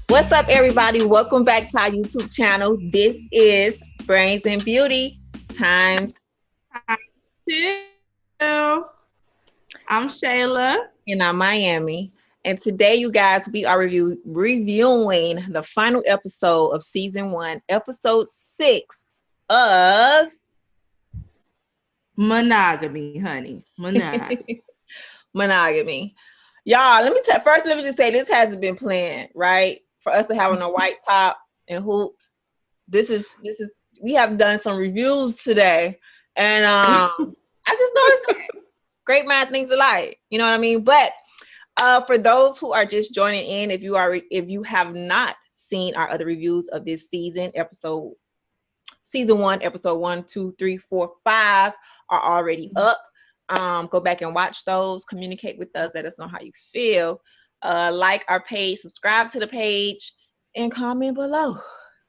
What's up, everybody? Welcome back to our YouTube channel. This is Brains and Beauty times Two. I'm Shayla. and I'm Miami. And today, you guys, we are reviewing the final episode of season 1, episode 6 of Monogamy, honey. Monogamy. Monogamy. Y'all, let me just say this hasn't been planned, right? For us to have on a white top and hoops. This is we have done some reviews today, and I just noticed that. Great minds think alike. You know what I mean? But for those who are just joining in, if you have not seen our other reviews of this season 1, episode 1, 2, 3, 4, 5 are already up. Go back and watch those. Communicate with us. Let us know how you feel. Like our page, subscribe to the page, and comment below.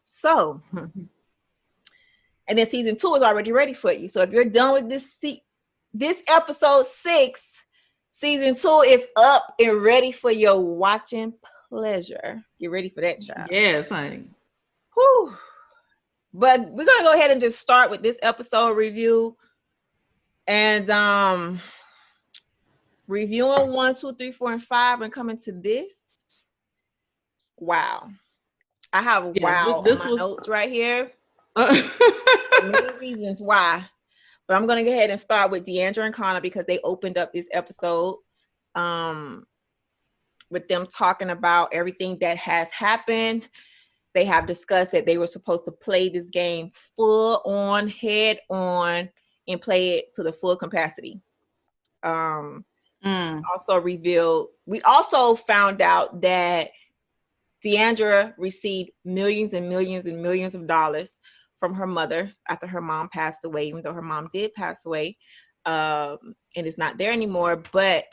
So, and then season 2 is already ready for you. So if you're done with this episode 6, season 2 is up and ready for your watching pleasure. Get ready for that, child. Yes, honey. Whew. But we're gonna go ahead and just start with this episode review. And reviewing 1, 2, 3, 4, and 5 and coming to this. Wow. I have on my notes right here. Many reasons why. But I'm going to go ahead and start with Deandra and Connor because they opened up this episode with them talking about everything that has happened. They have discussed that they were supposed to play this game full on, head on, and play it to the full capacity. Also revealed, we also found out that Deandra received millions and millions and millions of dollars from her mother after her mom passed away, even though her mom did pass away and it's not there anymore, but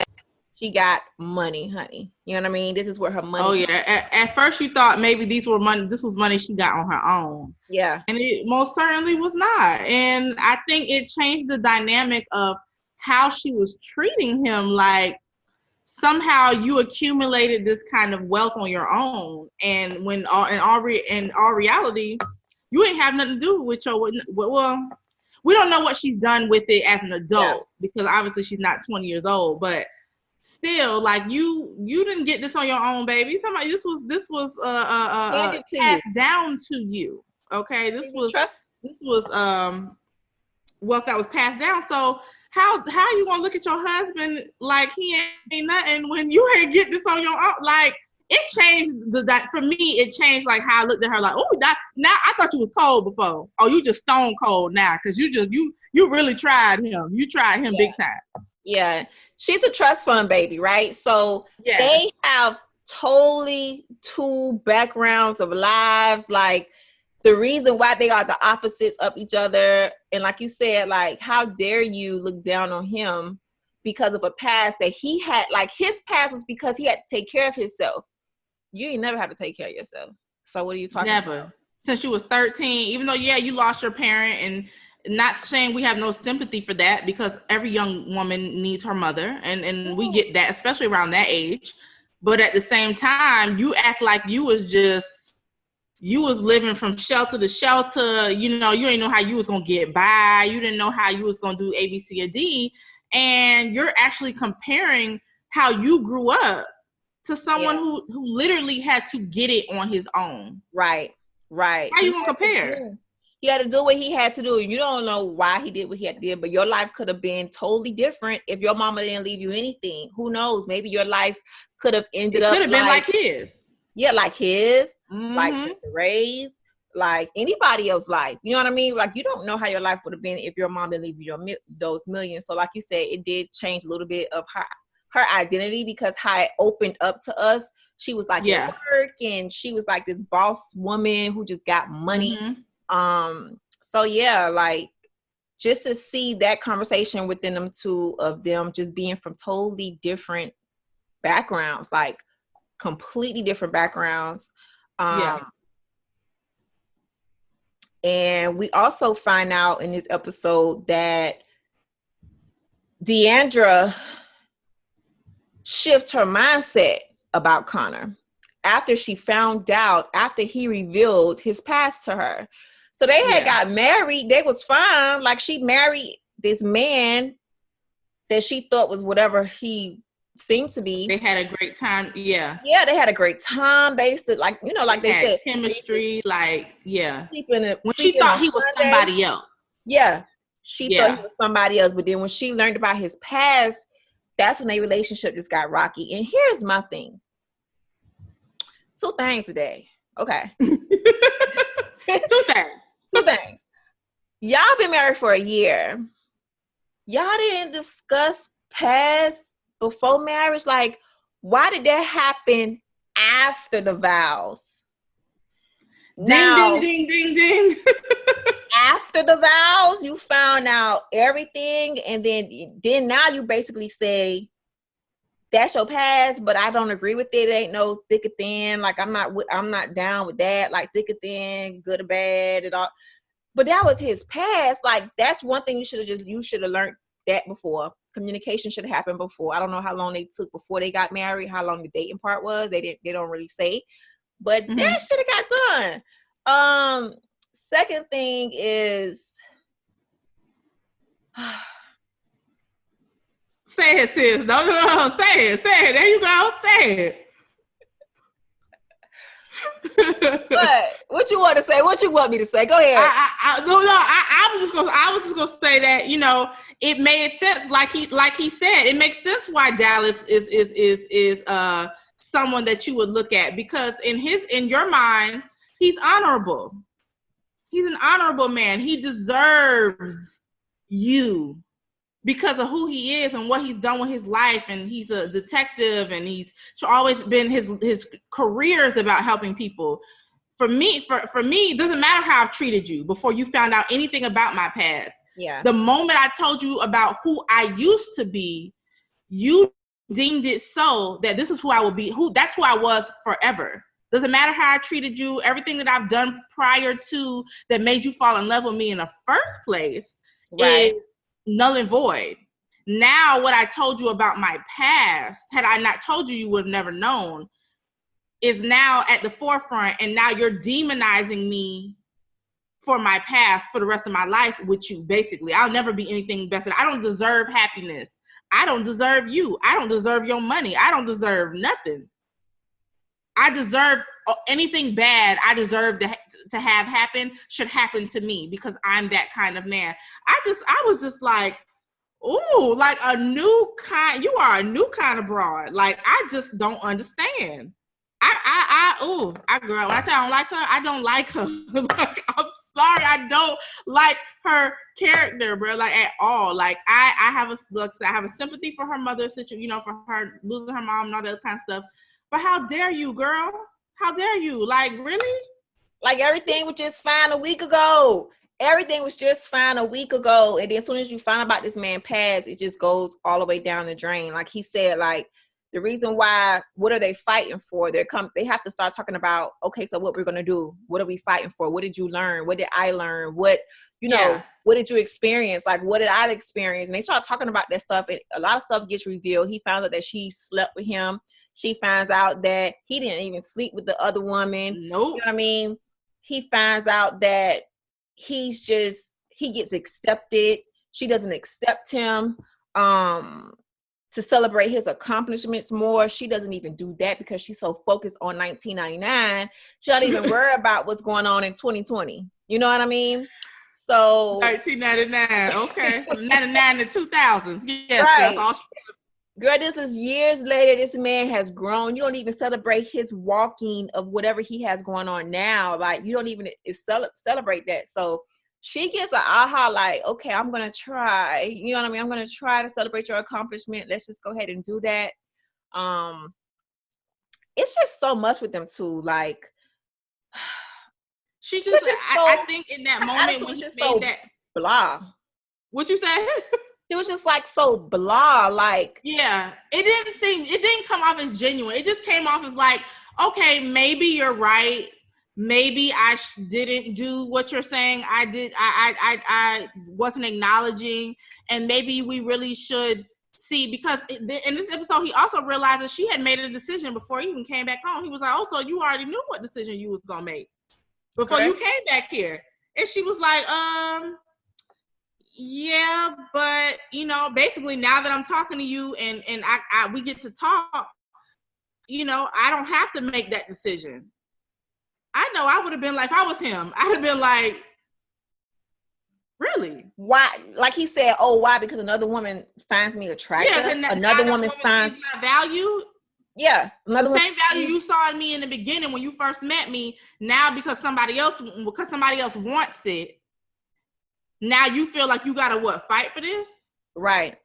she got money, honey. You know what I mean? This is where her money. Oh yeah. At first you thought maybe this was money she got on her own. Yeah. And it most certainly was not. And I think it changed the dynamic of how she was treating him. Like somehow you accumulated this kind of wealth on your own, and when in all reality, you ain't have nothing to do with your. Well, we don't know what she's done with it as an adult because obviously she's not 20 years old, but still, like you didn't get this on your own, baby. Somebody, this was passed down to you. Okay, this was wealth that was passed down. So how you gonna look at your husband like he ain't nothing when you ain't get this on your own? Like it changed for me. It changed like how I looked at her. Like, oh, now I thought you was cold before. Oh, you just stone cold now because you really tried him. You tried him big time. Yeah, she's a trust fund baby, right? So they have totally two backgrounds of lives. Like the reason why they are the opposites of each other. And like you said, like, how dare you look down on him because of a past that he had? Like his past was because he had to take care of himself. You ain't never had to take care of yourself. So what are you talking about? Since you was 13, even though, you lost your parent, and not saying we have no sympathy for that because every young woman needs her mother, and we get that, especially around that age. But at the same time, you act like you was living from shelter to shelter. You ain't know how you was going to get by. You didn't know how you was going to do A, B, C, or D. And you're actually comparing how you grew up to someone who literally had to get it on his own. Right. How you going to compare? He had to do what he had to do. You don't know why he did what he had to do, but your life could have been totally different if your mama didn't leave you anything. Who knows? Maybe your life could have ended up. Could have been like his. Yeah, like his, like Sister Ray's, like anybody else's life. You know what I mean? Like you don't know how your life would have been if your mom didn't leave you those millions. So like you said, it did change a little bit of her identity because how it opened up to us. She was like at work and she was like this boss woman who just got money. So like just to see that conversation within them two of them just being from totally different backgrounds, like completely different backgrounds. And we also find out in this episode that Deandra shifts her mindset about Connor after she found out, after he revealed his past to her. So they had got married. They was fine. Like, she married this man that she thought was whatever he seemed to be. They had a great time. Yeah, they had a great time. They used to, like, you know, like they said, chemistry. Like, when she thought he was somebody else. Yeah, she thought he was somebody else. But then when she learned about his past, that's when their relationship just got rocky. And here's my thing. Two things today. Okay. Two things. Y'all been married for a year. Y'all didn't discuss past before marriage. Like, why did that happen after the vows? Ding, ding, ding, ding, ding. After the vows, you found out everything, and then now you basically say, that's your past, but I don't agree with it. It ain't no thick or thin. Like, I'm not down with that. Like, thick or thin, good or bad, and all. But that was his past. Like, that's one thing you should have learned that before. Communication should have happened before. I don't know how long they took before they got married, how long the dating part was. They don't really say, but that should have got done. Second thing is, say it, sis. No, say it. There you go. Say it. What you want to say? What you want me to say? Go ahead. I was just gonna say that, you know, it made sense. Like he said, it makes sense why Dallas is someone that you would look at, because in your mind, he's honorable. He's an honorable man. He deserves you because of who he is and what he's done with his life. And he's a detective, and he's always been, his career is about helping people. For me, it doesn't matter how I've treated you before you found out anything about my past. Yeah. The moment I told you about who I used to be, you deemed it so that this is who I will be. That's who I was forever. Doesn't matter how I treated you. Everything that I've done prior to that made you fall in love with me in the first place is null and void. Now, what I told you about my past, had I not told you, you would have never known, is now at the forefront. And now you're demonizing me for my past for the rest of my life with you, basically. I'll never be anything better. I don't deserve happiness. I don't deserve you. I don't deserve your money. I don't deserve nothing. I deserve anything bad I deserve to have happen should happen to me, because I'm that kind of man. I was just like, ooh, like a new kind. You are a new kind of broad. Like, I just don't understand. Girl, when I say I don't like her, I don't like her. Like, I'm sorry, I don't like her character, bro, like, at all. Like, I have a sympathy for her mother's situation, you know, for her losing her mom and all that kind of stuff. But how dare you, girl? How dare you? Like, really? Like, everything was just fine a week ago. Everything was just fine a week ago. And then as soon as you find about this man past, it just goes all the way down the drain. Like he said, like, the reason why, what are they fighting for? They have to start talking about, okay, so what we're going to do? What are we fighting for? What did you learn? What did I learn? What, you know, what did you experience? Like, what did I experience? And they start talking about that stuff. And a lot of stuff gets revealed. He found out that she slept with him. She finds out that he didn't even sleep with the other woman. Nope. You know what I mean? He finds out that he gets accepted. She doesn't accept him to celebrate his accomplishments more. She doesn't even do that because she's so focused on 1999. She don't even worry about what's going on in 2020. You know what I mean? So 1999. Okay. 99 to 2000s. Yes, right. That's all she. Girl, this is years later. This man has grown. You don't even celebrate his walking of whatever he has going on now. Like, you don't even celebrate that. So she gets an aha, like, okay, I'm going to try. You know what I mean? I'm going to try to celebrate your accomplishment. Let's just go ahead and do that. It's just so much with them too. Like, she just I think in that moment when she made so that blah. What you say? It was just like so blah, like. Yeah, it didn't come off as genuine. It just came off as like, okay, maybe you're right. Maybe I didn't do what you're saying I did. I wasn't acknowledging, and maybe we really should See, because in this episode, he also realized that she had made a decision before he even came back home. He was like, oh, so you already knew what decision you was going to make before you came back here. And she was like, yeah, but, you know, basically now that I'm talking to you and we get to talk, you know, I don't have to make that decision. I know I would have been like, if I was him, I'd have been like, really? Why? Like he said, oh, why? Because another woman finds me attractive. Yeah, another woman finds my value. Yeah, the same value you saw in me in the beginning when you first met me. Now, because somebody else wants it, now you feel like you gotta fight for this? Right.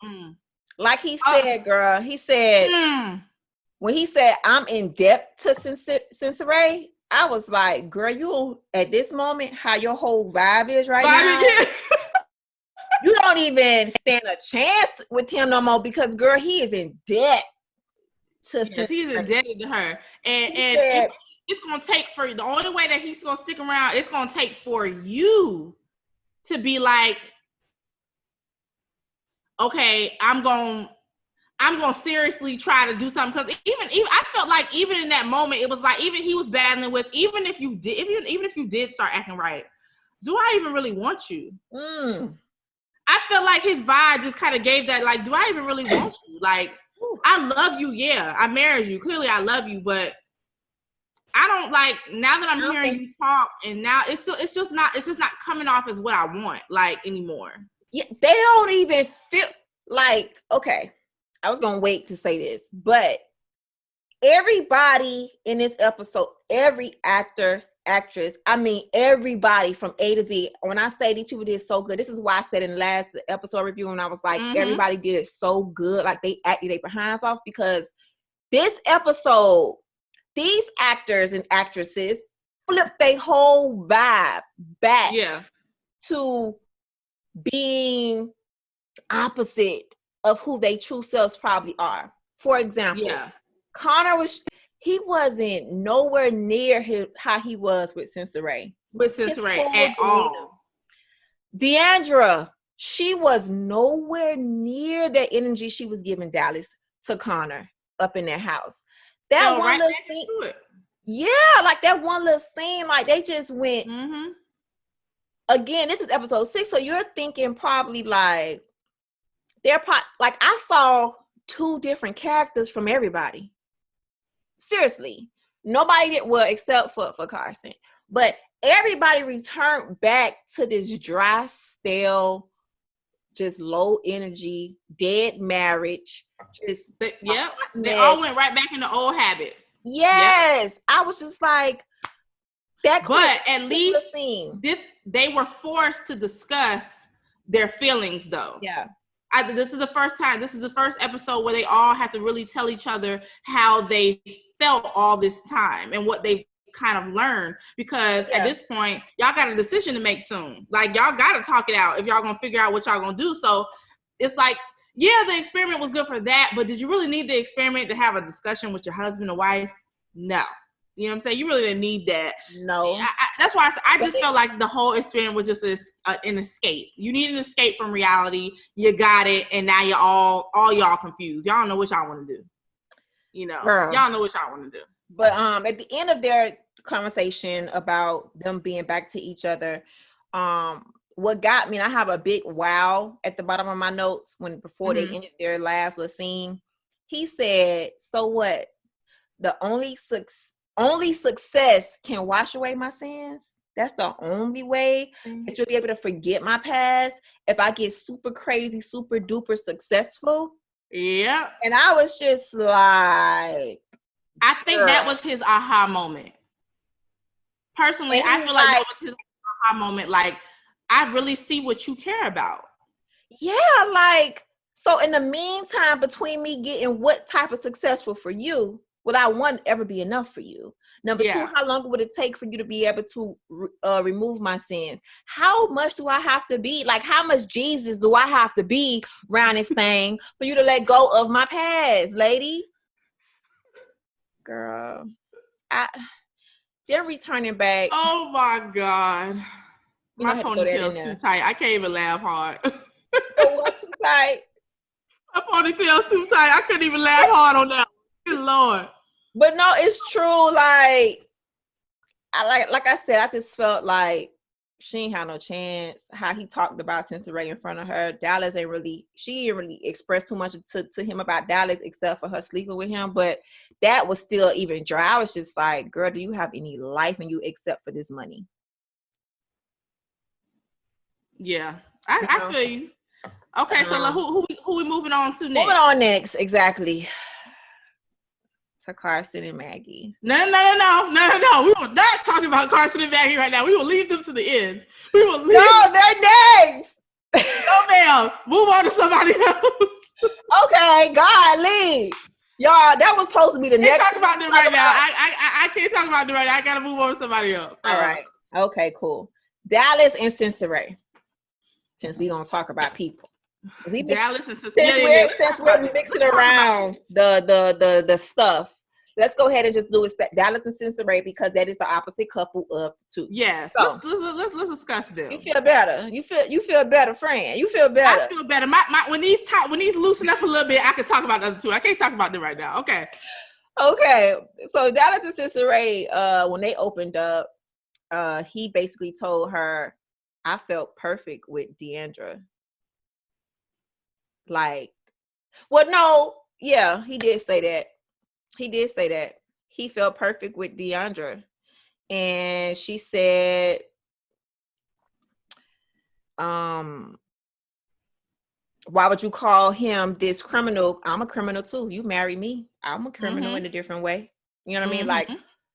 Like he said, girl. He said when he said I'm in debt to Sensei, I was like, girl, you at this moment, how your whole vibe is right now. You don't even stand a chance with him no more because, girl, he is in debt to Sensei. He's indebted to her. And it's gonna take for the only way that he's gonna stick around, it's gonna take for you to be like, okay, I'm gonna seriously try to do something. Because even I felt like even in that moment, it was like even he was battling with even if you did start acting right, do I even really want you? I felt like his vibe just kind of gave that, like, do I even really want you? Like, I love you, yeah, I married you. Clearly, I love you, but I don't like now that I'm hearing you talk, and now it's just not coming off as what I want like anymore. Yeah, they don't even feel like, okay, I was gonna wait to say this, but everybody in this episode, every actor, actress, I mean everybody from A to Z. When I say these people did so good, this is why I said in the last episode review when I was like, everybody did it so good, like they acted their behinds off, because this episode, these actors and actresses flipped their whole vibe back to being opposite of who they true selves probably are. For example, Connor he wasn't nowhere near how he was with Sensei. At all. Deandra, she was nowhere near the energy she was giving Dallas to Connor up in their house. That one little scene, like that one little scene, like they just went. Again, this is episode 6, so you're thinking probably like like I saw 2 different characters from everybody. Seriously, nobody did well except for Carson, but everybody returned back to this dry, stale, just low energy, dead marriage. Just they all went right back into old habits. Yes, I was just like that. But at least they were forced to discuss their feelings, though. Yeah. This is the first time. This is the first episode where they all have to really tell each other how they felt all this time and what they kind of learned. Because at this point, y'all got a decision to make soon. Like, y'all got to talk it out if y'all gonna figure out what y'all gonna do. So it's like, yeah, the experiment was good for that, but did you really need the experiment to have a discussion with your husband or wife? No. You know what I'm saying? You really didn't need that. No. That's why I just felt like the whole experiment was just an escape. You need an escape from reality. You got it, and now you're all y'all confused. Y'all don't know what y'all want to do. You know, y'all know what y'all want to do. But at the end of their conversation about them being back to each other, what got me, and I have a big wow at the bottom of my notes before they ended their last little scene. He said, "So what? The only success can wash away my sins. That's the only way that you'll be able to forget my past if I get super crazy, super duper successful." Yeah. And I was just like, I think that was his aha moment. Personally, I feel like that was his aha moment. Like, I really see what you care about. Yeah, like, so in the meantime, between me getting what type of successful for you, would I, one, ever be enough for you? Number 2, how long would it take for you to be able to remove my sins? How much do I have to be? Like, how much Jesus do I have to be around this thing for you to let go of my past, lady? Girl, they're returning back. Oh my God. My ponytail's too tight. I can't even laugh hard. What, too tight? A ponytail too tight. I couldn't even laugh hard on that. Good Lord. But no, it's true. Like I said, I just felt like she ain't had no chance. How he talked about Sensoray in front of her. Dallas she didn't really express too much to him about Dallas except for her sleeping with him. But that was still even dry. I was just like, girl, do you have any life in you except for this money? Yeah, I feel you. Okay, so like, who we moving on to next? Moving on next, exactly. To Carson and Maggie. No. We will not talk about Carson and Maggie right now. We will leave them to the end. We will leave. No, they're next. No, ma'am. Move on to somebody else. Okay, golly. Y'all, that was supposed to be the next. Talk about them right now. I can't talk about them right now. I gotta move on to somebody else. All right. Okay, cool. Dallas and Sensoray. Since we gonna talk about people. So Dallas and Sensoray. Since we're mixing around the stuff, let's go ahead and just do it. Dallas and Sensoray, because that is the opposite couple of the two. Yes. So, let's discuss them. You feel better. You feel better, friend. You feel better. I feel better. When these loosen up a little bit, I can talk about the other two. I can't talk about them right now. Okay. Okay. So Dallas and Sensoray, when they opened up, he basically told her, I felt perfect with Deandra. Like, well, no, yeah, he did say that. He felt perfect with Deandra. And she said, why would you call him this criminal? I'm a criminal too. You marry me. I'm a criminal in a different way. You know what I mean? Like,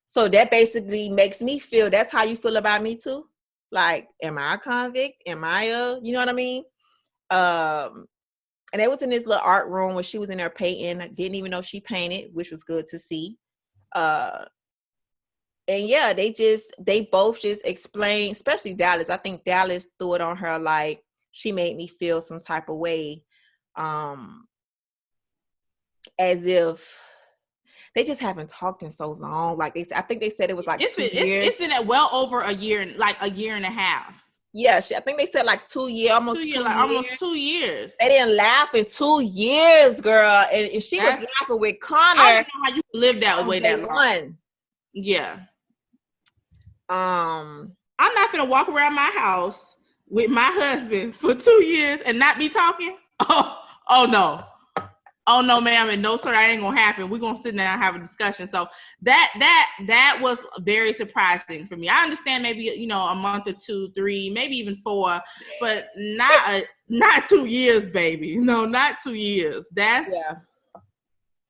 so that basically makes me feel that's how you feel about me too. Like, am I a convict? Am I you know what I mean? And it was in this little art room where she was in there painting. I didn't even know she painted, which was good to see. And yeah, they both just explained, especially Dallas. I think Dallas threw it on her like she made me feel some type of way. As if they just haven't talked in so long. Like I think they said it was like 2 years. It's in it well over a year, like a year and a half. Yeah, I think they said like 2 years, almost 2 years. Almost 2 years. They didn't laugh in 2 years, girl. And she was laughing with Connor. I don't know how you live that way that long. Yeah. I'm not gonna walk around my house with my husband for 2 years and not be talking. Oh no, ma'am, and no, sir, that ain't gonna happen. We're gonna sit down and have a discussion. So that was very surprising for me. I understand maybe a month or 2, 3, maybe even 4, but not 2 years, baby. No, not 2 years. That's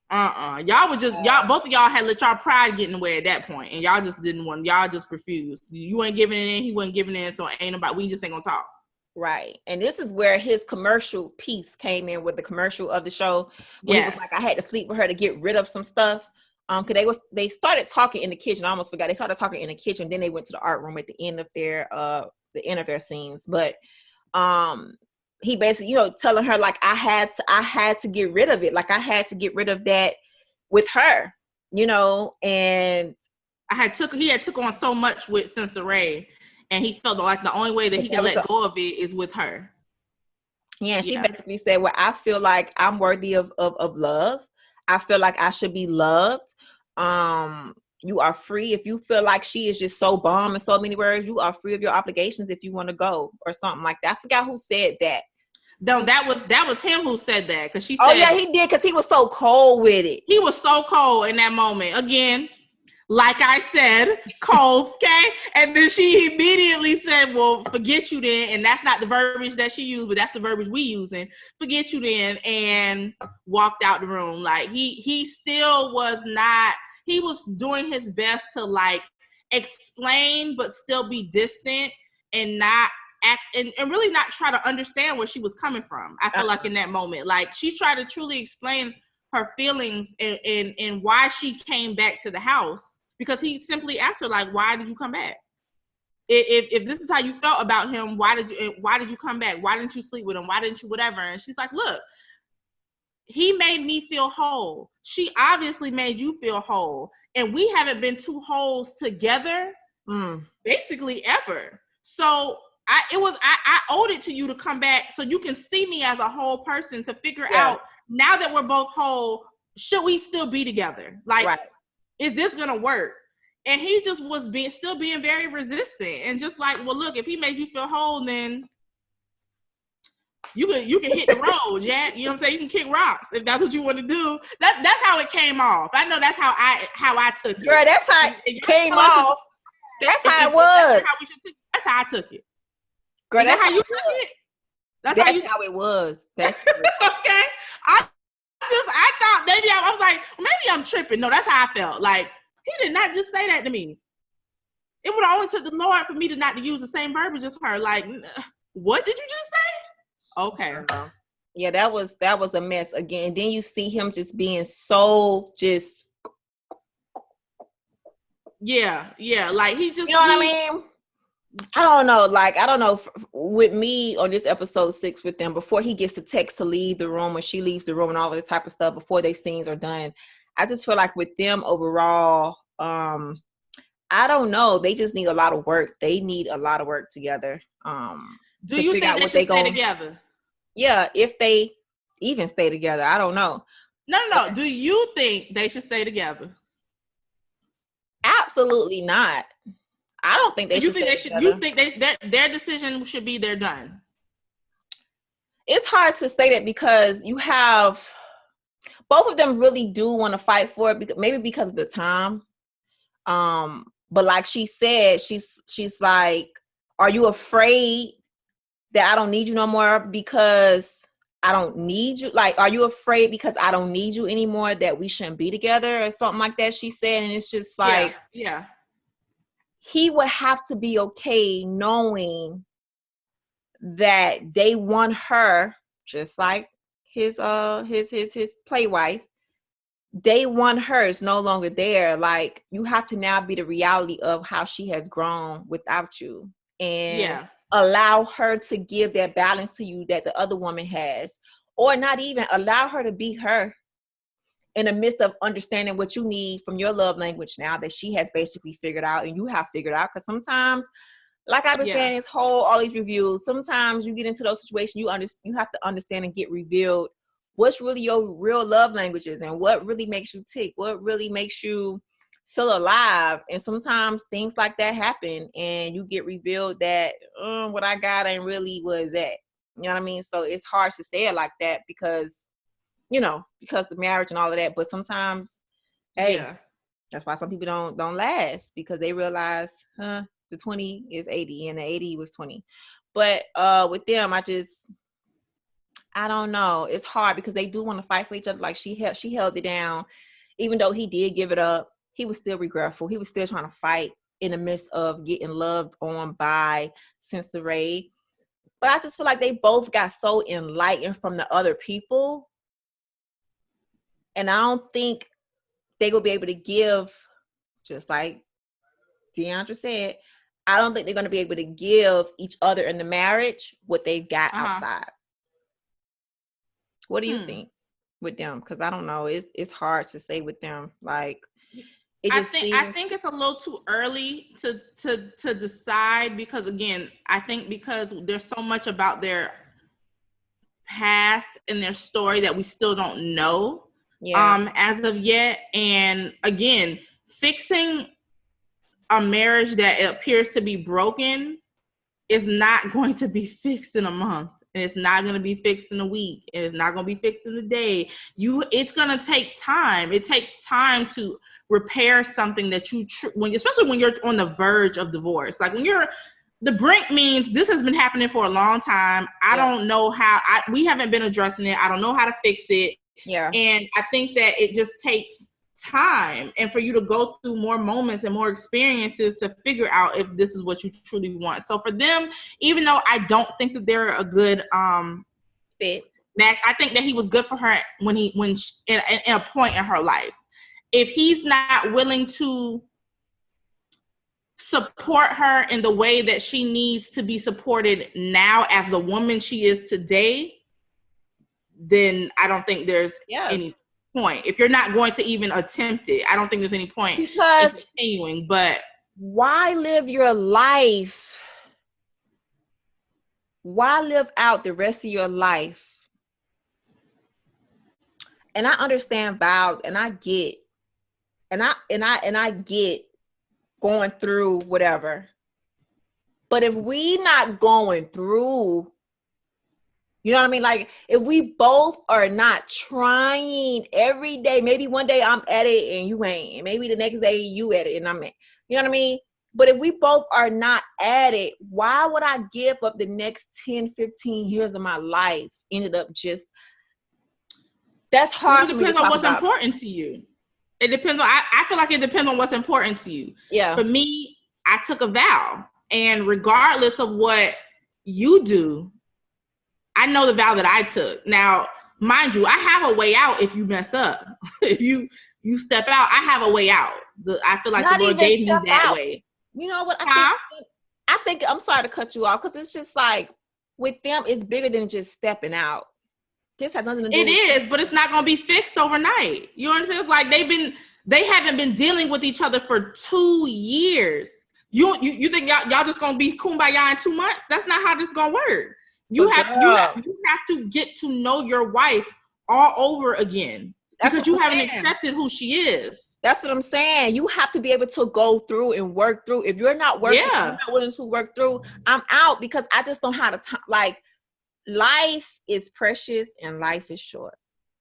Y'all would both of y'all had let y'all pride get in the way at that point, and y'all just didn't want. Y'all just refused. You ain't giving it in. He wasn't giving it in. So ain't nobody. We just ain't gonna talk. Right. And this is where his commercial piece came in with the commercial of the show. When he was like, I had to sleep with her to get rid of some stuff. Cause they started talking in the kitchen. I almost forgot. They started talking in the kitchen. Then they went to the art room at the end of their scenes. But he basically, telling her like, I had to get rid of it. Like I had to get rid of that with her, and he had took on so much with Sensoray. And he felt like the only way that he can let go of it is with her. Yeah, she basically said, well, I feel like I'm worthy of love. I feel like I should be loved. You are free. If you feel like she is just so bomb in so many words, you are free of your obligations if you want to go or something like that. I forgot who said that. No, that was him who said that. Because she said, oh, yeah, he did, because he was so cold with it. He was so cold in that moment. Again, like I said, cold, okay? And then she immediately said, well, forget you then. And that's not the verbiage that she used, but that's the verbiage we using. Forget you then, and walked out the room. Like he still was not, he was doing his best to like explain, but still be distant and not act and really not try to understand where she was coming from. I feel like in that moment, like she tried to truly explain her feelings and why she came back to the house. Because he simply asked her, like, why did you come back? If this is how you felt about him, why did you come back? Why didn't you sleep with him? Why didn't you whatever? And she's like, look, he made me feel whole. She obviously made you feel whole. And we haven't been two wholes together basically ever. So I owed it to you to come back so you can see me as a whole person to figure out, now that we're both whole, should we still be together? Like, is this gonna work? And he just was still being very resistant and just like, well, look, if he made you feel whole, then you can hit the road, Jack. You know what I'm saying? You can kick rocks if that's what you want to do. That's how it came off. I know that's how I took it. Girl, that's how it came off. That's how it was. That's how I took it. Girl, that's how you took it. That's how it was. That's okay. I thought maybe I was like, maybe I'm tripping. No, that's how I felt. Like, he did not just say that to me. It would have only took the Lord for me to not to use the same verbiage as her. Like, what did you just say? Okay. Yeah, that was a mess again. Then you see him just being so just. Yeah. Like he just. You know what I mean? I don't know. Like, I don't know. With me on this episode 6 with them, before he gets the text to leave the room, when she leaves the room and all of this type of stuff, before these scenes are done, I just feel like with them overall, I don't know. They just need a lot of work. They need a lot of work together. Do you think they should stay together? Yeah, if they even stay together. I don't know. No. Do you think they should stay together? Absolutely not. I don't think they should stay together. You think their decision should be they're done? It's hard to say that because you have both of them really do want to fight for it, maybe because of the time. But like she said, she's like, are you afraid that I don't need you no more because I don't need you? Like, are you afraid because I don't need you anymore that we shouldn't be together or something like that? She said, and it's just like, yeah. He would have to be okay knowing that they want her, just like his play wife. Day one, her is no longer there. Like, you have to now be the reality of how she has grown without you, and allow her to give that balance to you that the other woman has, or not even allow her to be her in the midst of understanding what you need from your love language now that she has basically figured out and you have figured out. Because sometimes, like I've been saying all these reviews, sometimes you get into those situations, you have to understand and get revealed what's really your real love languages and what really makes you tick, what really makes you feel alive. And sometimes things like that happen and you get revealed that what I got ain't really was that. You know what I mean? So it's hard to say it like that because the marriage and all of that. But sometimes, that's why some people don't last, because they realize, the 20 is 80 and the 80 was 20. But with them, I don't know. It's hard because they do want to fight for each other. Like she held it down, even though he did give it up. He was still regretful. He was still trying to fight in the midst of getting loved on by Sensoray. But I just feel like they both got so enlightened from the other people. And I don't think they will be able to give, just like Deandra said, I don't think they're going to be able to give each other in the marriage what they've got outside. What do you think with them? Because I don't know. It's hard to say with them. Like, I think it's a little too early to decide, because again, I think because there's so much about their past and their story that we still don't know. As of yet. And again, fixing a marriage that appears to be broken is not going to be fixed in a month. And it's not going to be fixed in a week. And it's not going to be fixed in a day. It's going to take time. It takes time to repair something that especially when you're on the verge of divorce. Like when you're the brink, means this has been happening for a long time. I don't know how. We haven't been addressing it. I don't know how to fix it. Yeah. And I think that it just takes time, and for you to go through more moments and more experiences to figure out if this is what you truly want. So for them, even though I don't think that they're a good fit match, I think that he was good for her when in a point in her life. If he's not willing to support her in the way that she needs to be supported now as the woman she is today, then I don't think there's any point. If you're not going to even attempt it, I don't think there's any point in continuing. But why live your life why live out the rest of your life? And I understand vows, and I get, and I get going through whatever. But if we not going through, you know what I mean? Like, if we both are not trying every day, maybe one day I'm at it and you ain't, and maybe the next day you at it and I'm at, you know what I mean? But if we both are not at it, why would I give up the next 10, 15 years of my life? Ended up just, that's hard for me to talk about. It depends on what's important to you. It depends on, I feel like it depends on what's important to you. Yeah. For me, I took a vow. And regardless of what you do, I know the vow that I took. Now, mind you, I have a way out if you mess up. If you step out, I have a way out. I feel like Not the Lord gave me that out. way. You know what? I think I'm sorry to cut you off, because it's just like, with them, it's bigger than just stepping out. This has nothing to do with it, but it's not going to be fixed overnight. You understand? It's like they haven't been dealing with each other for 2 years. You think y'all just going to be kumbaya in 2 months? That's not how this is going to work. You have to get to know your wife all over again, because you haven't accepted who she is. That's what I'm saying. You have to be able to go through and work through. If you're not working, you're not willing to work through, I'm out, because I just don't have the time. Like, life is precious and life is short.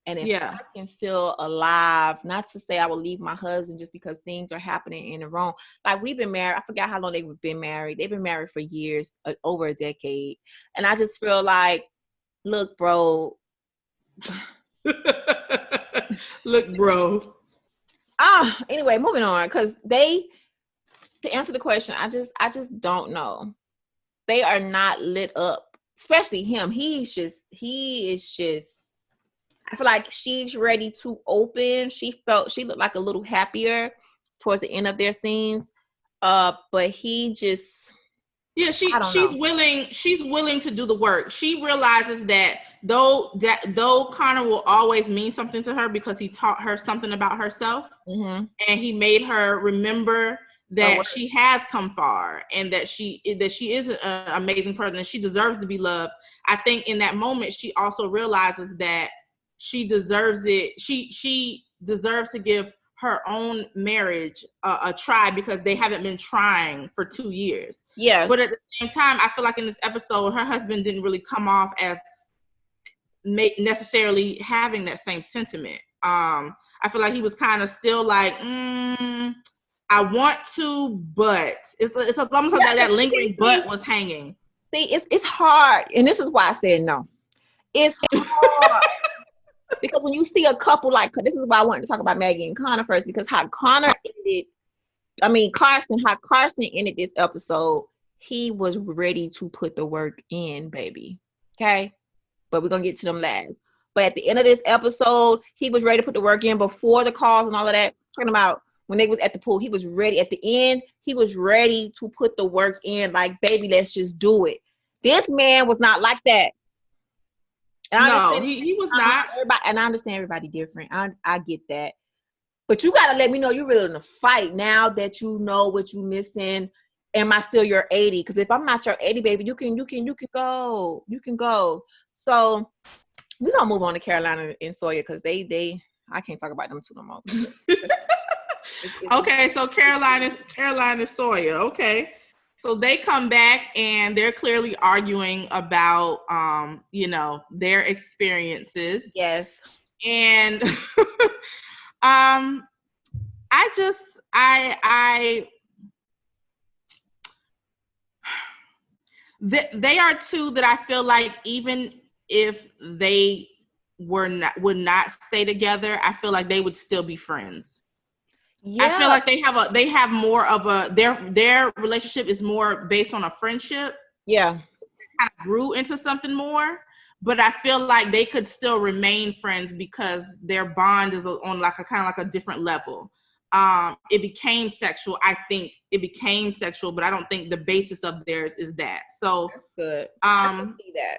And if I can feel alive, not to say I will leave my husband just because things are happening in the wrong. Like, we've been married. I forgot how long they've been married. They've been married for years, over a decade. And I just feel like, look, bro. Look, bro. Anyway, moving on. Because to answer the question, I just don't know. They are not lit up. Especially him. He is just, I feel like she's ready to open. She looked like a little happier towards the end of their scenes. But he just, she's willing to do the work. She realizes that though Connor will always mean something to her, because he taught her something about herself, and he made her remember that she has come far, and that she is an amazing person, and she deserves to be loved. I think in that moment, she also realizes that she deserves it. She deserves to give her own marriage a try, because they haven't been trying for 2 years. Yes. But at the same time, I feel like in this episode, her husband didn't really come off as necessarily having that same sentiment. I feel like he was kind of still like, I want to, but it's almost like that lingering but was hanging. See, it's hard, and this is why I said no. It's hard because when you see a couple like, this is why I wanted to talk about Maggie and Connor first, because how Carson ended this episode, he was ready to put the work in, baby. Okay, but we're gonna get to them last. But at the end of this episode, he was ready to put the work in before the calls and all of that. Talking about when they was at the pool, he was ready. At the end, he was ready to put the work in. Like, baby, let's just do it. This man was not like that. And he was not. And I understand everybody different. I get that. But you got to let me know you're willing to fight now that you know what you're missing. Am I still your 80? Because if I'm not your 80, baby, you can go. You can go. So we're going to move on to Carolina and Sawyer, because I can't talk about them two no more. Okay, so Carolina and Sawyer. Okay, so they come back and they're clearly arguing about their experiences. Yes. And they are two that I feel like, even if they would not stay together, I feel like they would still be friends. Yeah. I feel like they have more of their relationship is more based on a friendship. Yeah. It kind of grew into something more, but I feel like they could still remain friends because their bond is on like a kind of like a different level. It became sexual. I think it became sexual, but I don't think the basis of theirs is that. So that's good. I can see that.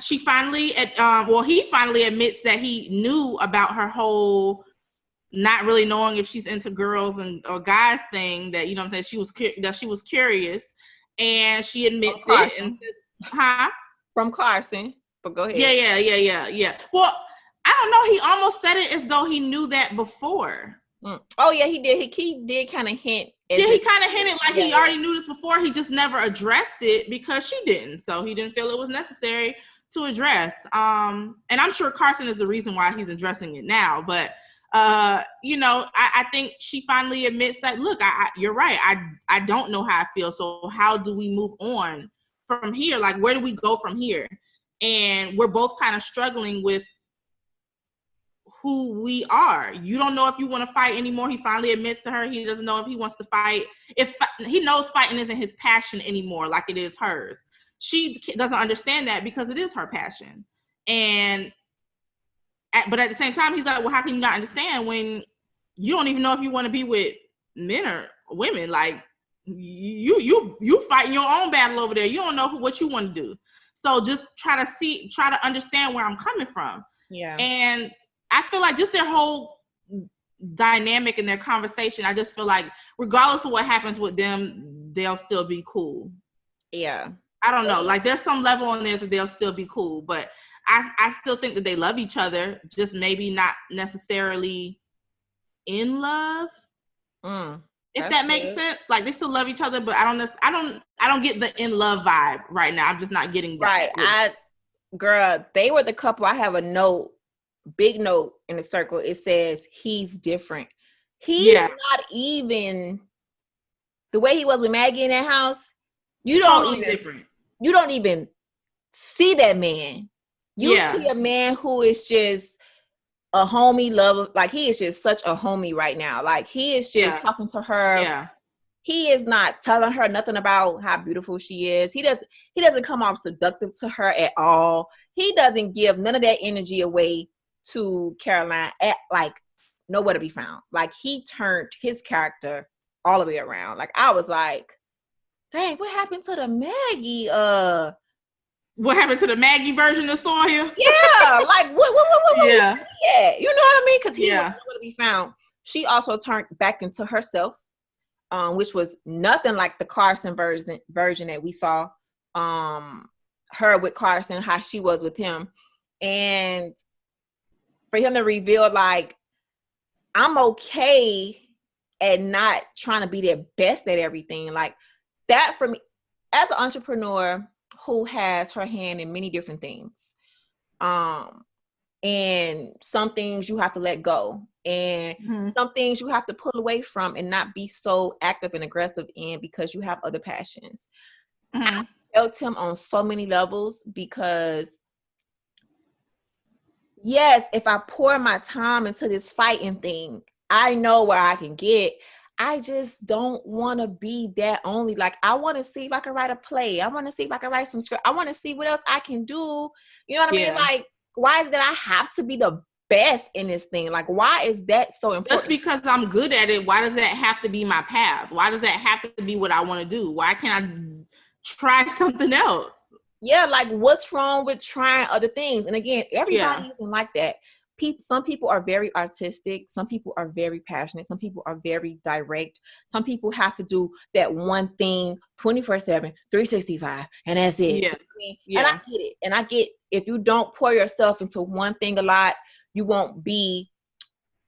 He finally admits that he knew about her whole not really knowing if she's into girls or guys thing, that, you know what I'm saying, she was curious. and she admits it. And from Carson. But go ahead. Yeah. Well, I don't know. He almost said it as though he knew that before. Oh yeah, he did. He did kind of hint. He kind of hinted like he already knew this before. He just never addressed it because she didn't. So he didn't feel it was necessary to address. And I'm sure Carson is the reason why he's addressing it now. But I think she finally admits that, look, you're right. I don't know how I feel. So how do we move on from here? Like, where do we go from here? And we're both kind of struggling with who we are. You don't know if you want to fight anymore. He finally admits to her he doesn't know if he wants to fight. If he knows fighting isn't his passion anymore, like it is hers. She doesn't understand that because it is her passion. But at the same time, he's like, well, how can you not understand when you don't even know if you want to be with men or women? Like you fighting your own battle over there. You don't know what you want to do. So just try to understand where I'm coming from. Yeah. And I feel like just their whole dynamic in their conversation, I just feel like regardless of what happens with them, they'll still be cool. Yeah. I don't know. Like there's some level on there that they'll still be cool, but I still think that they love each other, just maybe not necessarily in love. If that makes sense. Like they still love each other, but I don't get the in love vibe right now. I'm just not getting that. Right. Girl, they were the couple. I have a note, big note in the circle. It says he's different. He's not even the way he was with Maggie in that house. You don't even see that man. You see a man who is just a homie lover. Like he is just such a homie right now. Like he is just talking to her. Yeah. He is not telling her nothing about how beautiful she is. He doesn't come off seductive to her at all. He doesn't give none of that energy away to Caroline at like nowhere to be found. Like he turned his character all the way around. Like I was like, dang, what happened to the Maggie? What happened to the Maggie version of Sawyer? Yeah, like what? Yeah, you know what I mean? Because he was nowhere to be found. She also turned back into herself, which was nothing like the Carson version that we saw. Her with Carson, how she was with him, and for him to reveal like, I'm okay at not trying to be their best at everything. Like that for me, as an entrepreneur who has her hand in many different things, and some things you have to let go, and some things you have to pull away from and not be so active and aggressive in because you have other passions. I felt him on so many levels because yes, if I pour my time into this fighting thing, I know where I can get. I just don't want to be that only. Like, I want to see if I can write a play. I want to see if I can write some script. I want to see what else I can do. You know what I mean? Like, why is it that I have to be the best in this thing? Like, why is that so important? Just because I'm good at it, why does that have to be my path? Why does that have to be what I want to do? Why can't I try something else? Yeah, like what's wrong with trying other things? And again, everybody isn't like that. Some people are very artistic. Some people are very passionate. Some people are very direct. Some people have to do that one thing 24/7, 365, and that's it. Yeah. And I get it. And I get if you don't pour yourself into one thing a lot, you won't be,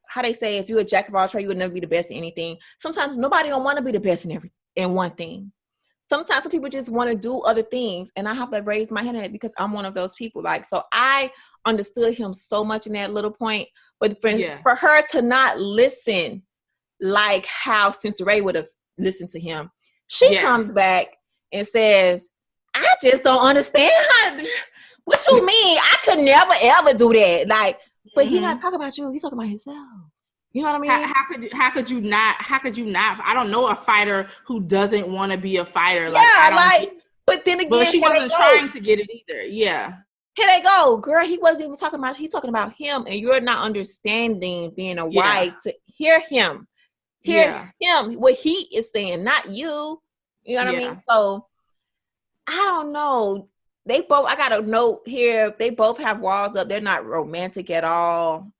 how they say, if you're a jack of all trades, you will never be the best in anything. Sometimes nobody don't want to be the best in one thing. Sometimes some people just want to do other things, and I have to raise my hand at it because I'm one of those people. Like, so I understood him so much in that little point, but for her to not listen like how Ray would have listened to him, she comes back and says, I just don't understand what you mean. I could never ever do that. Like, but he not talking about you. He's talking about himself. You know what I mean? How could you not? I don't know a fighter who doesn't want to be a fighter. But then again, but she wasn't trying to get it either. Yeah. Here they go, girl. He wasn't even talking about. He's talking about him, and you're not understanding being a wife to hear him, what he is saying, not you. You know what I mean? So I don't know. I got a note here. They both have walls up. They're not romantic at all.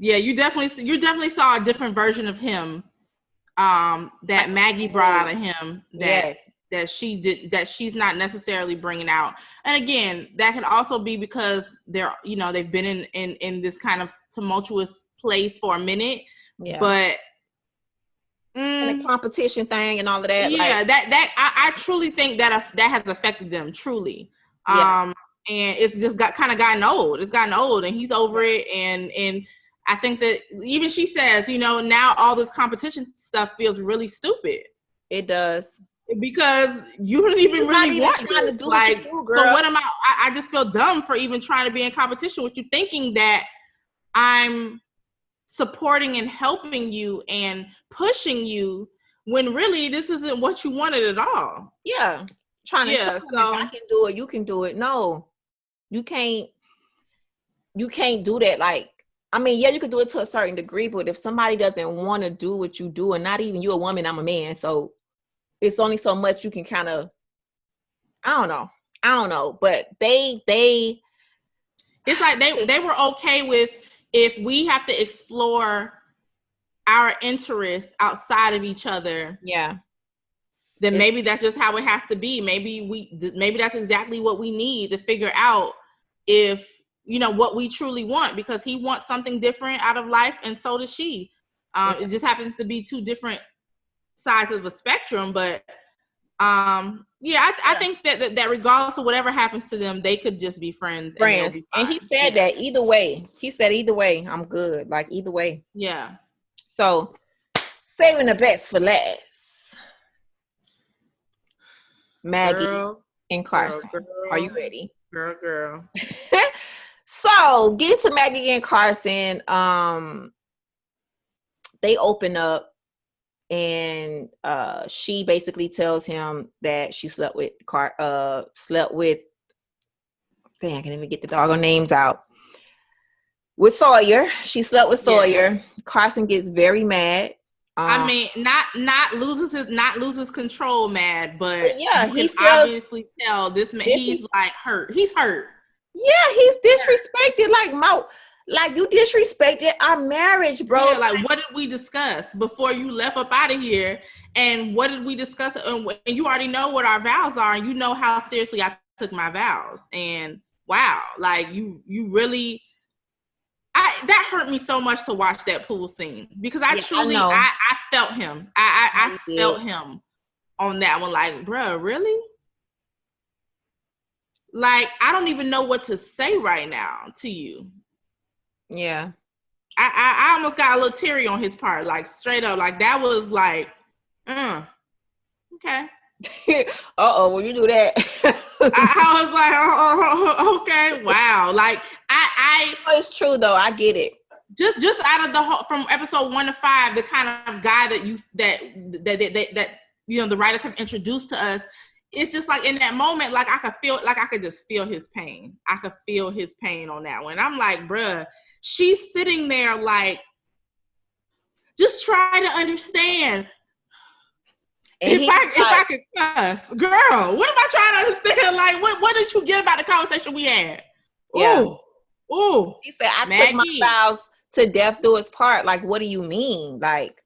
Yeah, you definitely saw a different version of him that Maggie brought out of him that yes. that she's not necessarily bringing out. And again, that can also be because they've been in this kind of tumultuous place for a minute. Yeah. But and the competition thing and all of that. Yeah, like, I truly think that has affected them truly. Yeah. And it's just gotten old. It's gotten old, and he's over it. And I think that even she says, now all this competition stuff feels really stupid. It does. Because you don't even really want trying this. to do Like, what you do, girl. So what am I just feel dumb for even trying to be in competition with you, thinking that I'm supporting and helping you and pushing you when really this isn't what you wanted at all. Yeah. Trying to show them, if I can do it, you can do it. No, you can't do that. Like, I mean, yeah, you can do it to a certain degree, but if somebody doesn't want to do what you do, and not even you a woman, I'm a man, so it's only so much you can kind of, I don't know, but they it's like they were okay with, if we have to explore our interests outside of each other, then maybe that's just how it has to be. Maybe that's exactly what we need to figure out if what we truly want, because he wants something different out of life, and so does she. It just happens to be two different sides of the spectrum, but I think that regardless of whatever happens to them, they could just be friends. And he said that either way. He said either way, I'm good. Like, either way. Yeah. So, saving the best for last. Maggie and Carson. Girl. Are you ready? Girl. So, getting to Maggie and Carson, they open up, and she basically tells him that she slept with dang, I can't even get the doggone names out. With Sawyer. She slept with Sawyer. Yeah. Carson gets very mad. I mean, not loses control mad, but yeah, you can obviously tell this man, he's like hurt. He's hurt. Yeah, he's disrespected. Like you disrespected our marriage, bro. Yeah, like, what did we discuss before you left up out of here? And what did we discuss? And you already know what our vows are, and you know how seriously I took my vows. And wow, like you really, that hurt me so much to watch that pool scene, because I truly, I felt him. I felt him on that one. Like, bro, really? Like, I don't even know what to say right now to you. Yeah. I almost got a little teary on his part, like, straight up. Like, that was like, okay. When you do that. I was like, okay, wow. Like, it's true though. I get it. Just out of the whole, from episode 1 to 5, the kind of guy that the writers have introduced to us, it's just like, in that moment, like, I could just feel his pain. I could feel his pain on that one. I'm like, bruh, she's sitting there like, just try to understand. And if I could cuss, girl, what am I trying to understand? Like, what did you get about the conversation we had? Yeah. Ooh. He said, I took my vows to death do its part. Like, what do you mean? Like,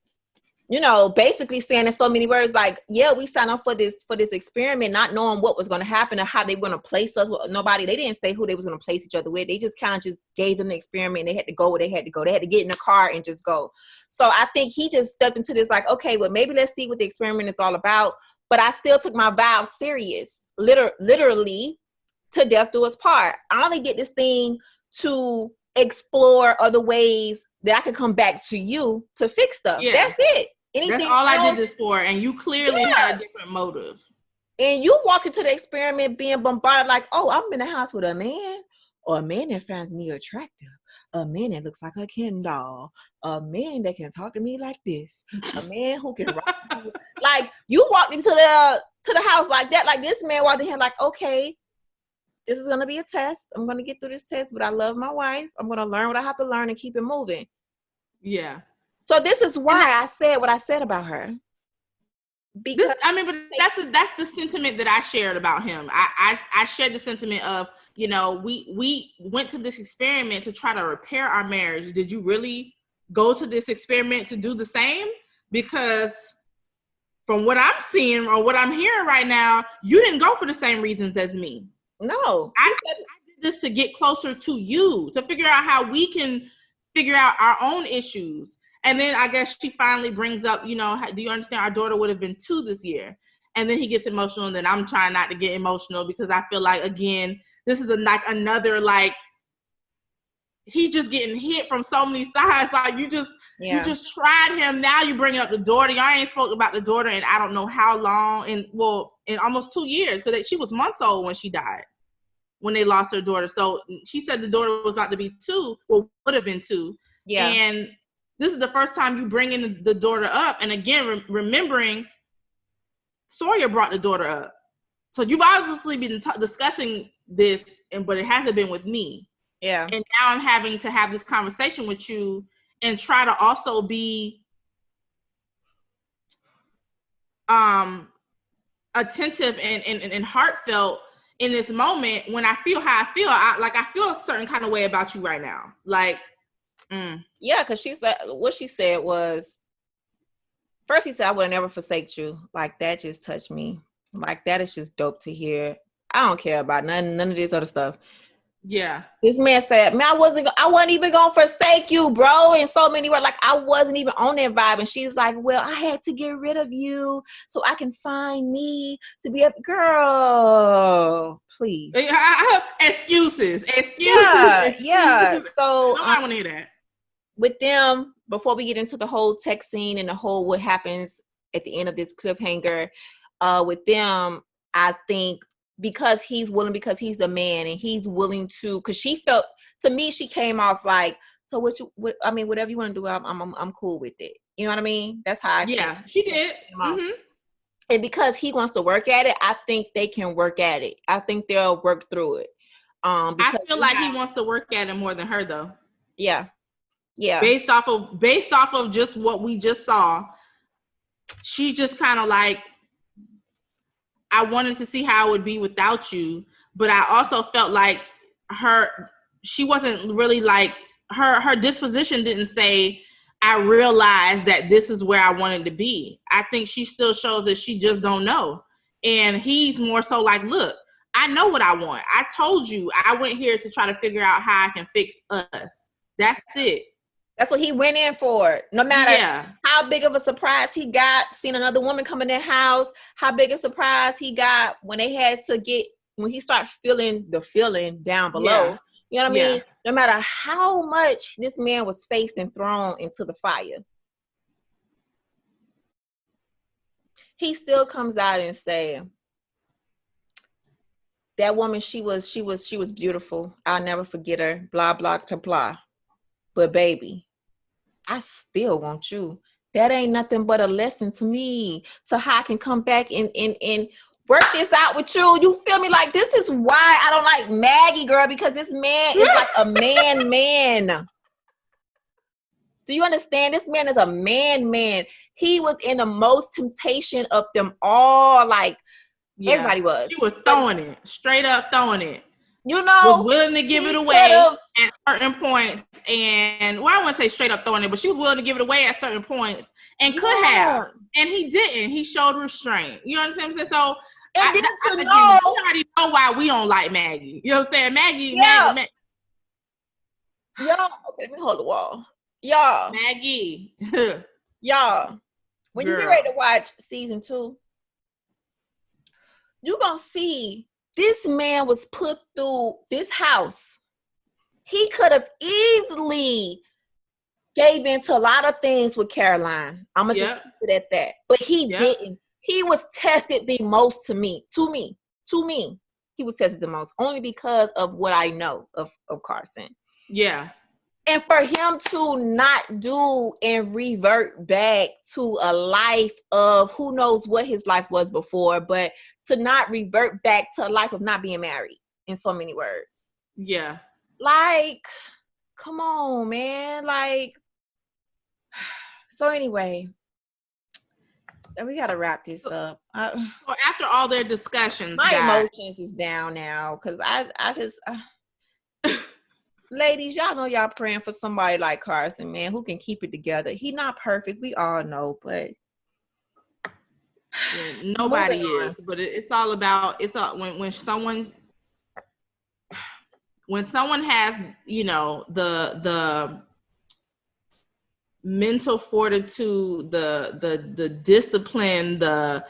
basically saying in so many words, like, yeah, we signed up for this experiment, not knowing what was going to happen or how they were going to place us. They didn't say who they was going to place each other with. They just kind of just gave them the experiment. They had to go where they had to go. They had to get in the car and just go. So I think he just stepped into this like, okay, well, maybe let's see what the experiment is all about. But I still took my vows serious, literally, to death do us part. I only did this thing to explore other ways that I could come back to you to fix stuff. Yeah. That's it. Anything That's all else, I did this for, and you clearly had a different motive. And you walk into the experiment being bombarded like, oh, I'm in the house with a man, or a man that finds me attractive, a man that looks like a Ken doll, a man that can talk to me like this, a man who can rock. Like, you walked into the house like that. Like, this man walked in here like, okay, this is gonna be a test. I'm gonna get through this test, but I love my wife. I'm gonna learn what I have to learn and keep it moving. Yeah. So this is why I said what I said about her. Because but that's the sentiment that I shared about him. I shared the sentiment of, we went to this experiment to try to repair our marriage. Did you really go to this experiment to do the same? because from what I'm seeing or what I'm hearing right now, you didn't go for the same reasons as me. No. I did this to get closer to you, to figure out how we can figure out our own issues. And then I guess she finally brings up, you know, do you understand our daughter would have been 2 this year? And then he gets emotional, and then I'm trying not to get emotional because I feel like, again, this is another, like, he's just getting hit from so many sides. Like, you just tried him. Now you bringing up the daughter. Y'all ain't spoke about the daughter in I don't know how long, in almost 2 years, because she was months old when she died, when they lost her daughter. So she said the daughter was about to be 2, well, would have been 2. Yeah. And this is the first time you bring in the daughter up. And again, remembering Sawyer brought the daughter up. So you've obviously been discussing this, but it hasn't been with me. Yeah. And now I'm having to have this conversation with you and try to also be attentive and heartfelt in this moment when I feel how I feel. I feel a certain kind of way about you right now. Like, yeah, because she said, what she said was, first he said, I would have never forsake you. Like, that just touched me. Like, that is just dope to hear. I don't care about none of this other stuff. Yeah. This man said, man, I wasn't even gonna forsake you, bro. In so many words, like, I wasn't even on that vibe. And she's like, well, I had to get rid of you so I can find me to be a girl. Please. Excuses. Yeah. So I want to hear that. With them, before we get into the whole text scene and the whole what happens at the end of this cliffhanger, with them, I think because he's willing, because he's the man and he's willing to, because she felt, to me, she came off like, so whatever you want to do, I'm cool with it. You know what I mean? That's how I think she did. Mm-hmm. And because he wants to work at it, I think they can work at it. I think they'll work through it. I feel like he wants to work at it more than her, though. Yeah. Yeah. Based off of just what we just saw, she's just kind of like, I wanted to see how it would be without you, but I also felt like she wasn't really like, her disposition didn't say, I realized that this is where I wanted to be. I think she still shows that she just don't know. And he's more so like, look, I know what I want. I told you I went here to try to figure out how I can fix us. That's it. That's what he went in for. No matter how big of a surprise he got, seeing another woman come in their house, how big a surprise he got when he started feeling the feeling down below. Yeah. You know what I mean? No matter how much this man was faced and thrown into the fire, he still comes out and say, that woman, she was beautiful. I'll never forget her. Blah, blah, blah, blah. But baby, I still want you. That ain't nothing but a lesson to me, to how I can come back and work this out with you. You feel me? Like, this is why I don't like Maggie, girl, because this man is like a man. Do you understand? This man is a man. He was in the most temptation of them all. Like, everybody was. He was throwing it, straight up throwing it. You know, was willing to give it away at certain points, and I wouldn't say straight up throwing it, but she was willing to give it away at certain points, and could have, and he didn't. He showed restraint. You understand what I'm saying? So, you already know why we don't like Maggie. You know what I'm saying? Maggie. Y'all, okay, let me hold the wall. Y'all, Maggie. Y'all, when you get ready to watch season 2, you're gonna see. This man was put through this house. He could have easily gave in to a lot of things with Caroline. I'm going to just keep it at that. But he didn't. He was tested the most to me. He was tested the most only because of what I know of Carson. Yeah. And for him to not do and revert back to a life of who knows what his life was before, but to not revert back to a life of not being married, in so many words. Yeah. Like, come on, man. Like, so anyway, we got to wrap this up. So after all their discussions, my emotions is down now because I just... ladies, y'all know y'all praying for somebody like Carson, man, who can keep it together. He not perfect, we all know, but nobody is. But it's all about when someone has, you know, the mental fortitude, the discipline, the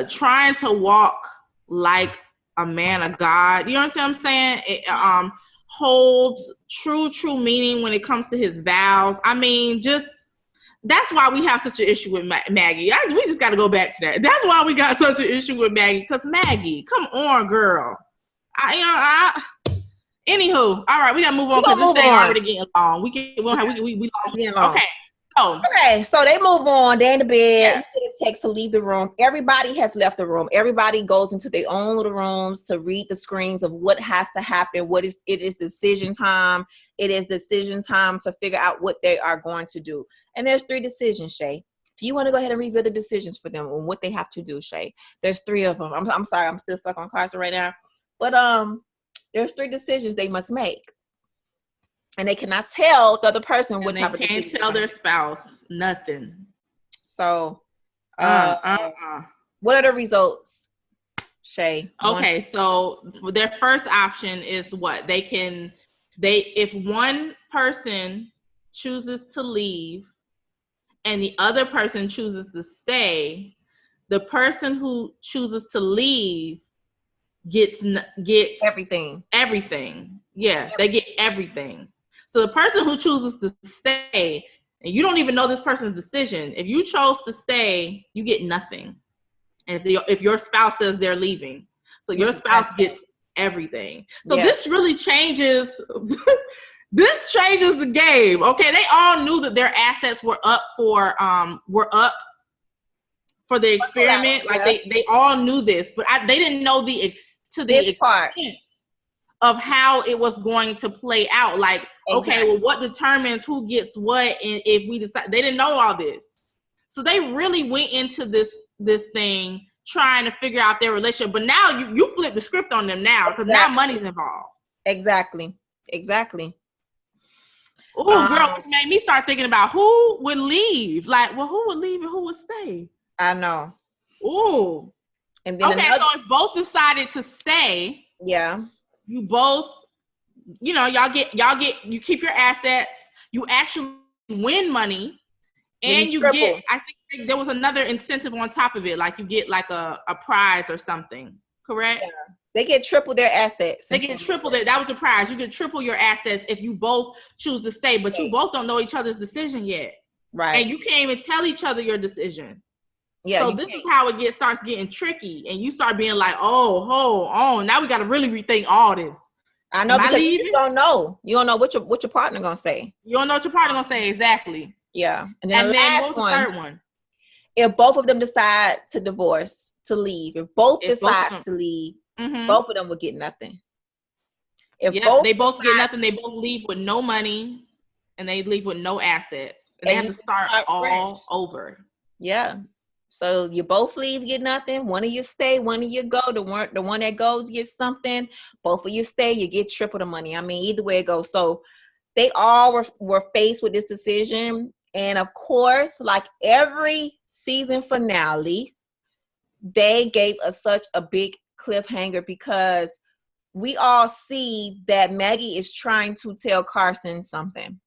trying to walk like a man of God. You know what I'm saying? It holds true meaning when it comes to his vows. I mean, just that's why we have such an issue with Maggie. We just got to go back to that. That's why we got such an issue with Maggie. Because Maggie, come on, girl. Anywho, all right, we gotta move on because this thing already getting long. Okay, so they move on. They're in the bed. He sent a text to leave the room. Everybody has left the room. Everybody goes into their own little rooms to read the screens of what has to happen. It is decision time. It is decision time to figure out what they are going to do. And there's 3 decisions, Shay. Do you want to go ahead and reveal the decisions for them and what they have to do, Shay? There's 3 of them. I'm sorry, I'm still stuck on Carson right now. But there's 3 decisions they must make. And they cannot tell the other person what type of decision. They can't tell their spouse nothing. So, what are the results, Shay? Okay, so their first option is what? If one person chooses to leave and the other person chooses to stay, the person who chooses to leave gets everything. Yeah, they get everything. So the person who chooses to stay, and you don't even know this person's decision, if you chose to stay, you get nothing. And if your spouse says they're leaving, so your spouse gets everything. So this really changes. This changes the game. Okay, they all knew that their assets were up for the experiment. Like they all knew this, but they didn't know the extent of how it was going to play out. Like, okay, well, what determines who gets what, and if we decide, they didn't know all this, so they really went into this thing trying to figure out their relationship. But now you flip the script on them now because now money's involved. Exactly. Oh, girl, which made me start thinking about who would leave. Like, well, who would leave and who would stay? I know. Ooh. And then so if both decided to stay, you both, you know, you keep your assets, you actually win money, and you get, I think there was another incentive on top of it, like you get like a prize or something, correct? Yeah. They get triple their assets. They get triple that was the prize. You get triple your assets if you both choose to stay, but you both don't know each other's decision yet. Right. And you can't even tell each other your decision. Yeah. So this is how it starts getting tricky, and you start being like, oh, now we got to really rethink all this. I know, because you just don't know. You don't know what your partner gonna say. You don't know what your partner gonna say exactly. Yeah. And then what's the third one? If both of them decide to divorce, to leave, if both decide to leave, both of them will get nothing. They both get nothing. They both leave with no money, and they leave with no assets, and they have to start all over. Yeah. So you both leave, get nothing. One of you stay, one of you go. The one that goes gets something. Both of you stay, you get triple the money. I mean, either way it goes. So they all were faced with this decision. And of course, like every season finale, they gave us such a big cliffhanger because we all see that Maggie is trying to tell Carson something.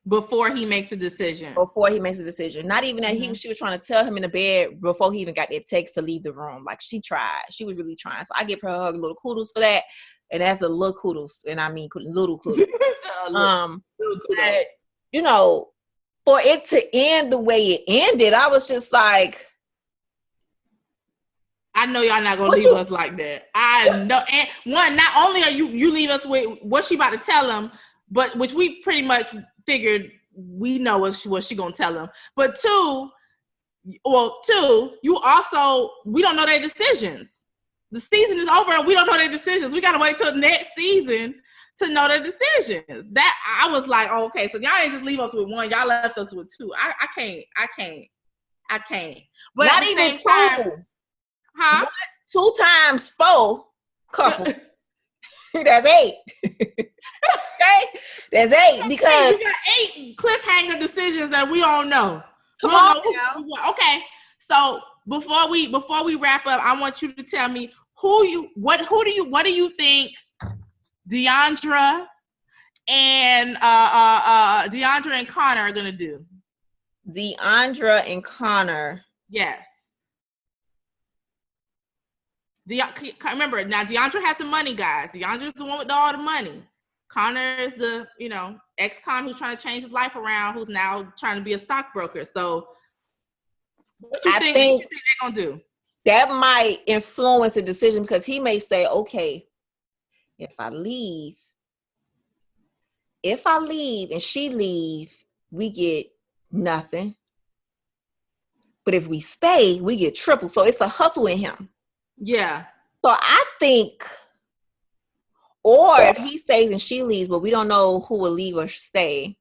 Before he makes a decision. Not even that she was trying to tell him in the bed before he even got that text to leave the room. Like she tried. She was really trying. So I give her a little kudos for that. And that's a little kudos. And I mean little kudos. Little kudos. But, you know, for it to end the way it ended, I was just like, I know y'all not gonna leave us like that. I know. And one, not only are you leave us with what she about to tell him, but which we pretty much figured we know what she gonna tell him. But two, you also, we don't know their decisions. The season is over and we don't know their decisions. We gotta wait till next season to know their decisions. That I was like, oh, okay, so y'all ain't just leave us with one, y'all left us with two. I can't. But not even two. Huh? 2 times 4 couple. That's 8. Okay, that's 8 because you got 8 cliffhanger decisions that we don't know. Come on now. Okay, so before we wrap up, I want you to tell me what do you think Deandra and Deandra and Connor are gonna do? Deandra and Connor. Yes. Remember now, Deandra has the money, guys. Deandra's the one with all the money. Connor is the, ex-con who's trying to change his life around, who's now trying to be a stockbroker. So what you think they're gonna do? That might influence the decision because he may say, okay, if I leave and she leaves, we get nothing. But if we stay, we get triple. So it's a hustle in him. Yeah. So I think, or if he stays and she leaves, but we don't know who will leave or stay.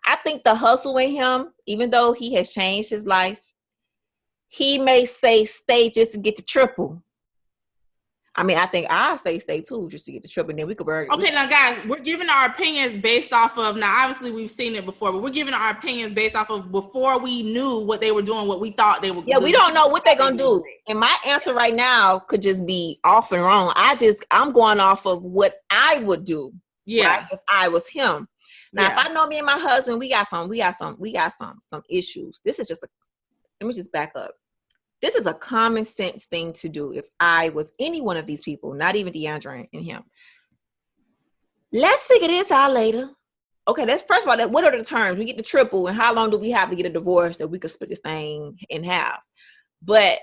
I think the hustle in him, even though he has changed his life, he may say stay just to get the triple. I mean, I think I'll say stay too, just to get the triple, and then we could burn. Okay, now guys, we're giving our opinions based off of, now obviously we've seen it before, but we're giving our opinions based off of before we knew what they were doing, what we thought they were doing. Yeah, we don't know what they're going to do. And my answer right now could just be off and wrong. I'm going off of what I would do. Yeah. Right, if I was him. Now, if I know me and my husband, we got some issues. Let me just back up. This is a common sense thing to do if I was any one of these people, not even Deandra and him. Let's figure this out later. Okay, first of all, what are the terms? We get the triple, and how long do we have to get a divorce that we could split this thing in half? But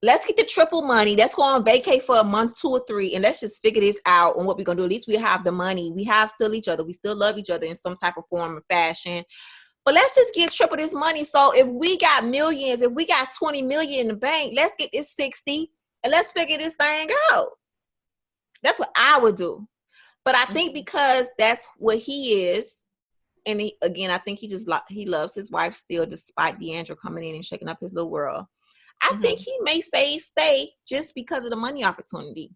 let's get the triple money. Let's go on vacay for a month, 2 or 3, and let's just figure this out on what we're going to do. At least we have the money. We have still each other. We still love each other in some type of form or fashion. But let's just get triple this money. So if we got millions, if we got 20 million in the bank, let's get this 60 and let's figure this thing out. That's what I would do. But I think because that's what he is, and I think he loves his wife still, despite Deandra coming in and shaking up his little world. I think he may stay just because of the money opportunity.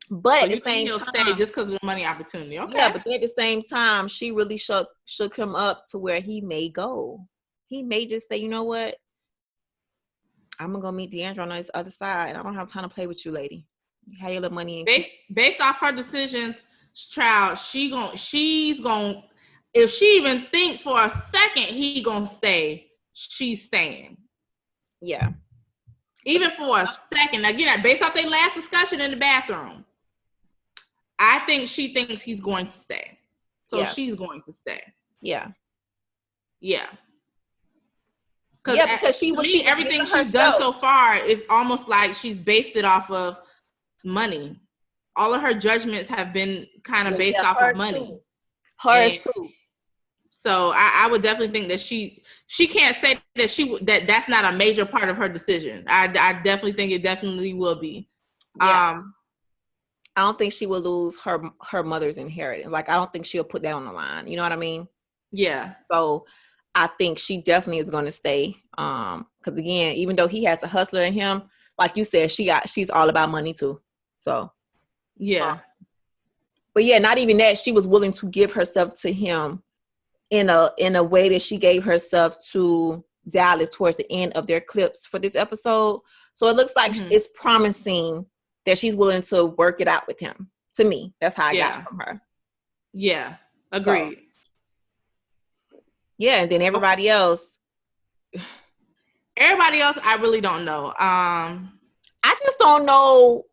But at the same time, stay just because of the money opportunity. Okay. Yeah, but at the same time, she really shook him up to where he may go. He may just say, you know what? I'm gonna go meet Deandra on this other side. I don't have time to play with you, lady. You have your little money. Based off her decisions, child, she's gonna. If she even thinks for a second he gonna stay, she's staying. Yeah. Even for a second. Again, based off their last discussion in the bathroom, I think she thinks he's going to stay. So she's going to stay. Yeah. Yeah. Because everything she's done so far is almost like she's based it off of money. All of her judgments have been kind of based off of money. Hers too. So I would definitely think that she can't say that that's not a major part of her decision. I definitely think it definitely will be. Yeah. I don't think she will lose her mother's inheritance. Like, I don't think she'll put that on the line. You know what I mean? Yeah. So I think she definitely is going to stay. Because again, even though he has a hustler in him, like you said, she's all about money too. So yeah. But yeah, not even that. She was willing to give herself to him in a way that she gave herself to Dallas towards the end of their clips for this episode. So it looks like it's promising that she's willing to work it out with him. To me, that's how I got it from her. Yeah, agreed. So, yeah, and then everybody else, I really don't know. I just don't know.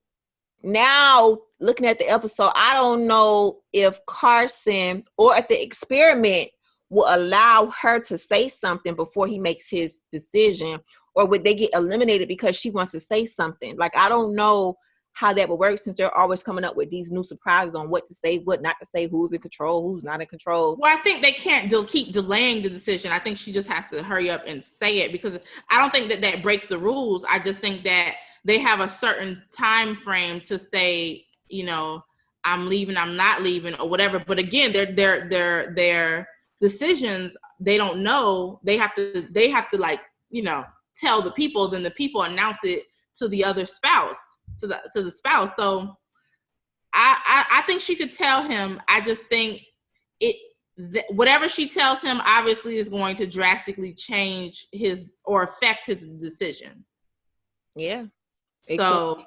Now, looking at the episode, I don't know if Carson or if the experiment will allow her to say something before he makes his decision, or would they get eliminated because she wants to say something? Like, I don't know how that would work, since they're always coming up with these new surprises on what to say, what not to say, who's in control, who's not in control. Well, I think they can't keep delaying the decision. I think she just has to hurry up and say it, because I don't think that breaks the rules. I just think that they have a certain time frame to say, I'm leaving, I'm not leaving, or whatever. But again, their decisions, they don't know. They have to like, tell the people, then the people announce it to the other spouse, to the spouse. So I think she could tell him. I just think whatever she tells him obviously is going to drastically change his or affect his decision. Yeah. So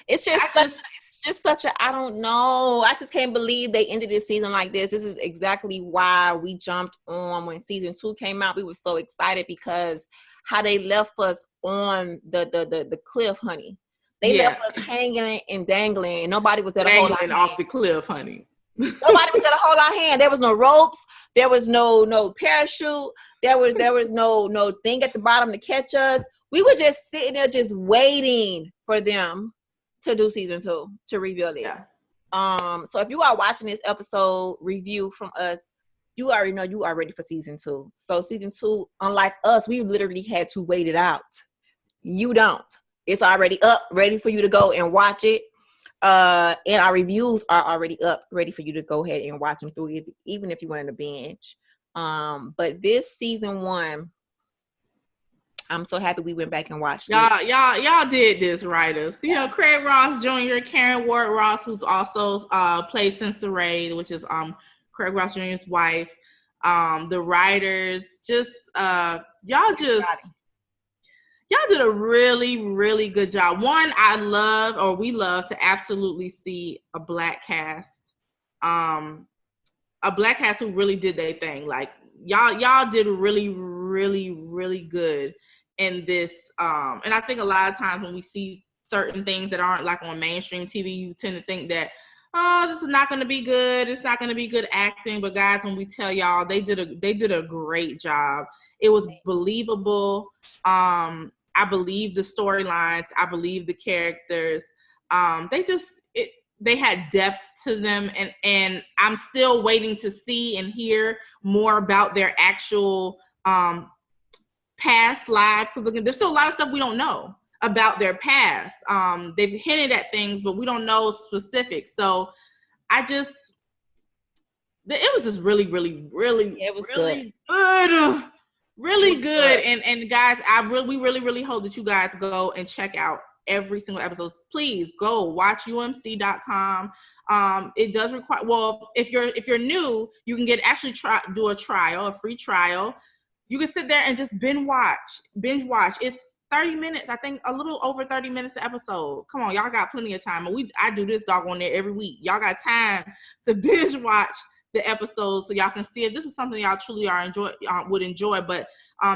it's just such a, I don't know. I just can't believe they ended this season like this. This is exactly why we jumped on when season 2 came out. We were so excited because how they left us on the cliff, honey. They left us hanging and dangling, and nobody was at a hold our hand. Off the cliff, honey. Nobody was at a hold our hand. There was no ropes. There was no parachute. There was no thing at the bottom to catch us. We were just sitting there, just waiting for them to do season 2 to reveal it. Yeah. So if you are watching this episode review from us, you already know you are ready for season 2. So season 2, unlike us, we literally had to wait it out. You don't. It's already up, ready for you to go and watch it. And our reviews are already up, ready for you to go ahead and watch them through, even if you want to binge. But this season 1, I'm so happy we went back and watched it. Y'all did this, writers. You know, Craig Ross Jr., Karen Ward Ross, who's also plays Sensei Ray, which is Craig Ross Jr.'s wife. The writers, y'all did a really, really good job. One, we love to absolutely see a black cast. A black cast who really did their thing. Like y'all did really, really, really good in this. And I think a lot of times when we see certain things that aren't like on mainstream TV, you tend to think that, oh, this is not going to be good. It's not going to be good acting. But guys, when we tell y'all, they did a great job. It was believable. I believe the storylines. I believe the characters. They had depth to them, and I'm still waiting to see and hear more about their actual past lives, because there's still a lot of stuff we don't know about their past. They've hinted at things, but we don't know specifics. So it was just really, really, really, it was really good. Really good. And guys, we really, really hope that you guys go and check out every single episode. Please go watch umc.com. It does require, well, if you're new, you can do a free trial. You can sit there and just binge watch. It's 30 minutes, I think a little over 30 minutes an episode. Come on, y'all got plenty of time. And I do this doggone there every week. Y'all got time to binge watch the episodes so y'all can see if this is something y'all truly would enjoy. But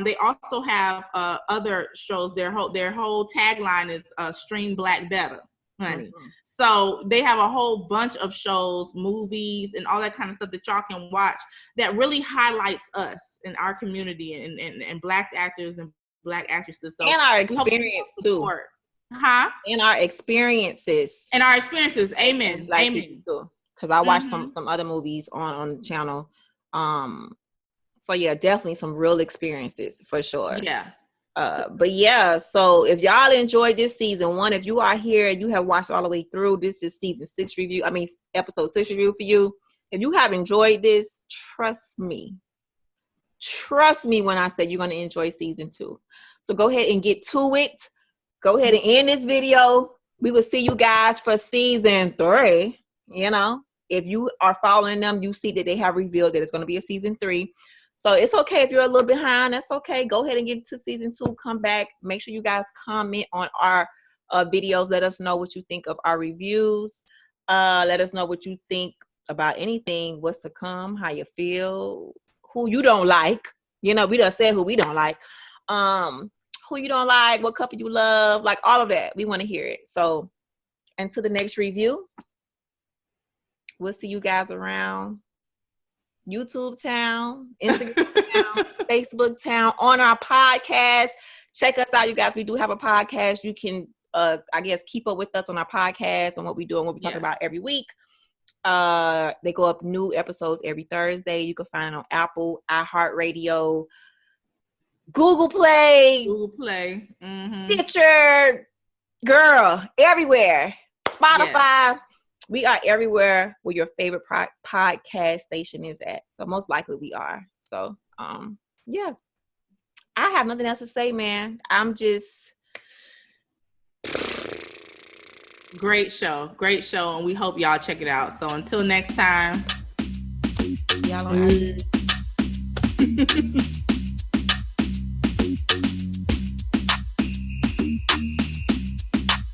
they also have other shows. Their whole tagline is stream black better, honey. Mm-hmm. So they have a whole bunch of shows, movies, and all that kind of stuff that y'all can watch that really highlights us in our community and black actors and black actresses. So, and our experience too. And our experiences. Amen. Amen. Too. Because I watched some other movies on the channel. So yeah, definitely some real experiences for sure. Yeah. But yeah, so if y'all enjoyed this season 1, if you are here and you have watched all the way through, this is episode 6 review for you. If you have enjoyed this, trust me when I say you're going to enjoy season 2. So go ahead and get to it. Go ahead and end this video. We will see you guys for season 3. You know, if you are following them, you see that they have revealed that it's going to be a season 3. So it's okay if you're a little behind. That's okay. Go ahead and get to season 2. Come back. Make sure you guys comment on our videos. Let us know what you think of our reviews. Let us know what you think about anything, what's to come, how you feel, who you don't like. You know, we done said who we don't like. Who you don't like, what couple you love, like all of that. We want to hear it. So until the next review, we'll see you guys around YouTube town, Instagram town, Facebook town, on our podcast. Check us out, you guys. We do have a podcast. You can, I guess, keep up with us on our podcast and what we do and what we talk about every week. They go up new episodes every Thursday. You can find it on Apple, iHeartRadio, Google Play, Stitcher, girl, everywhere. Spotify. Yeah. We are everywhere where your favorite podcast station is at. So most likely we are. So, yeah. I have nothing else to say, man. I'm just Great show, and we hope y'all check it out. So until next time, y'all on